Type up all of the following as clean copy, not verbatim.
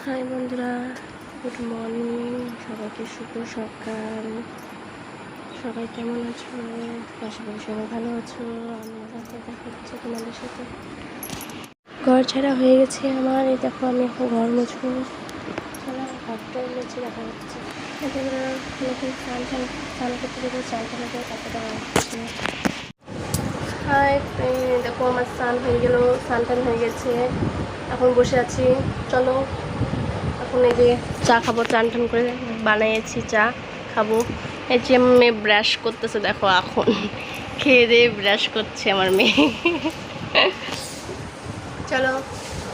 High বন্ধুরা, good morning সবাইকে, শুভ সকাল। সবাই কেমন আছো? আশা করি সবাই ভালো আছো। আমি দেখা হচ্ছে তোমাদের সাথে। ঘর ছাড়া হয়ে গেছে আমার। এই দেখো, আমি এখন ঘর মুছবো। চলো ঘরটা মুছে দেখা হচ্ছে। নতুন স্নান করতে দেবো, চান করে দেবো, তারপরে দেখা হচ্ছে। হাই, দেখো আমার স্নান হয়ে গেল, স্নান টান হয়ে গেছে। এখন বসে আছি। চলো এখন এই যে চা খাবো, চান টান করে বানিয়েছি, চা খাবো। এই যে মেয়ে ব্রাশ করতেছে, দেখো এখন খেয়ে দিয়ে ব্রাশ করছে আমার মেয়ে। চলো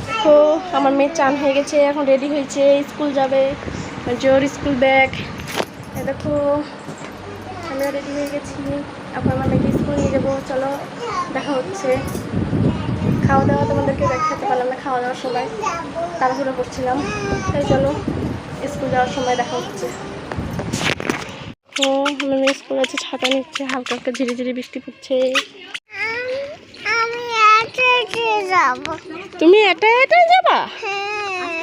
দেখো, আমার মেয়ে চান হয়ে গেছে, এখন রেডি হয়েছে, স্কুল যাবে। জোর স্কুল ব্যাগ। দেখো আমরা রেডি হয়ে গেছি, এখন আমার মেয়েকে স্কুল নিয়ে যাবো। চলো দেখা হচ্ছে। খাওয়া দাওয়া তোমাদেরকে দেখাতে পারলাম না, খাওয়া দাওয়ার সময় তাড়াহুড়ো করছিলাম, তাই চলো স্কুল যাওয়ার সময় দেখা হচ্ছে। ও আমার মেয়ে স্কুল আছে, ছাতা নিচ্ছে, হালকা হালকা ধীরে ধীরে বৃষ্টি পড়ছে। তুমি এটাই যাবা?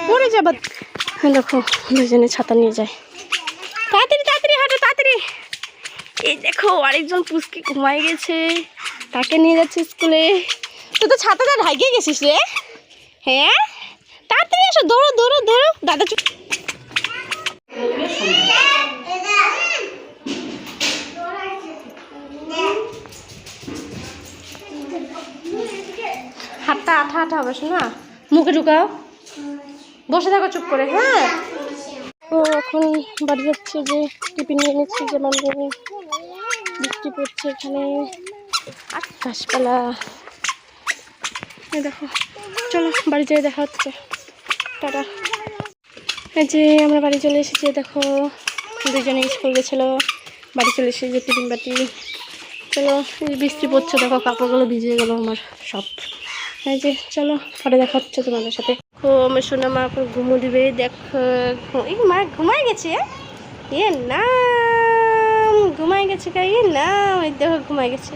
পরে যাবা? দেখো দুজনে ছাতা নিয়ে যায়। তাড়াতাড়ি তাড়াতাড়ি হাঁটো, তাড়াতাড়ি। এই দেখো আরেকজন পুচকি ঘুমাই গেছে, তাকে নিয়ে যাচ্ছে স্কুলে। তুই তো ছাতাটা ঢাকিয়ে গেছিস রে। হ্যাঁ তাড়াতাড়ি এসো, দৌড়ো দৌড়ো দৌড়ো। দাদা চুপ। হাতটা আঠা আঠা হবে, শোনা, মুখে ঢুকাও। বসে থাকো চুপ করে। হ্যাঁ তো এখন বাড়ি যাচ্ছে, যে টিফিন নিয়ে নিচ্ছি, যে মানে বৃষ্টি পড়ছে এখানে, গাছপালা দেখো। চলো বাড়ি যেয়ে দেখা হচ্ছে, টাটা। এই যে আমরা বাড়ি চলে এসেছি, দেখো দুজনে স্কুল গেছিলো, বাড়ি চলে এসেছি, যে টিফিন বাটি। চলো এই বৃষ্টি পড়ছে, দেখো কাপড়গুলো ভিজে গেলো আমার সব। এই যে চলো পরে দেখা হচ্ছে তোমাদের সাথে। ও আমার সোনা মা এখন ঘুমো দিবে, দেখো এই মা ঘুমাই গেছে। এ না ঘুমাই গেছে, না ওই দেখো ঘুমাই গেছে।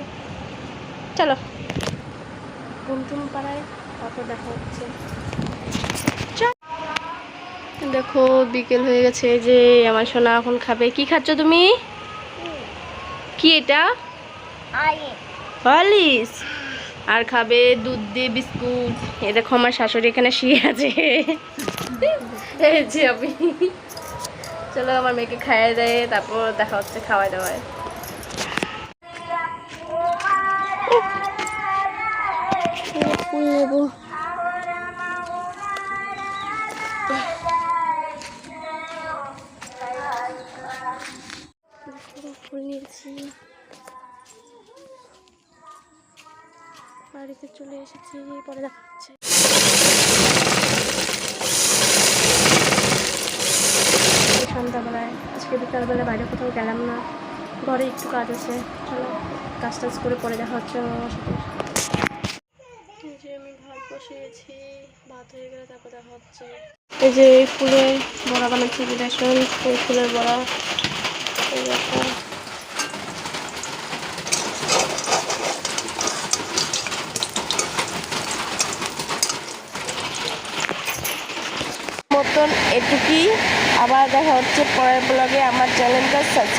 চলো ঘুম টুম পাড়ায়, তারপর দেখা হচ্ছে। দেখো বিকেল হয়ে গেছে, যে আমার সোনা এখন খাবে। কি খাচ্ছ তুমি? কি এটা? হরলিক্স। আর খাবে দুধ দিয়ে বিস্কুট। এ দেখো আমার শাশুড়ি এখানে শুয়ে আছে। এই যে আমি। চলো আমার মেয়েকে খাইয়ে দেয়, তারপর দেখা হচ্ছে খাওয়াই দাওয়ায়। ফুল নেবো। ফুল নিয়েছি, বাড়িতে চলে এসেছি, পরে দেখা হচ্ছে। সন্ধ্যাবেলায় আজকে বিকালবেলা বাইরে কোথাও গেলাম না, ঘরে একটু কাজ আছে। চলো কাজ টাজ করে পরে দেখা হচ্ছে আমার সাথে। যে আমি ভাত বসিয়েছি, ভাত হয়ে গেলে তারপর দেখা হচ্ছে। এই যে ফুলের বড়া বানাচ্ছি, বেসন ফুলের বড়া। এই দেখো মতন এটুকুই। আবার দেখা হচ্ছে পরের ব্লগে। আমার চ্যানেলটা সাবস্ক্রাইব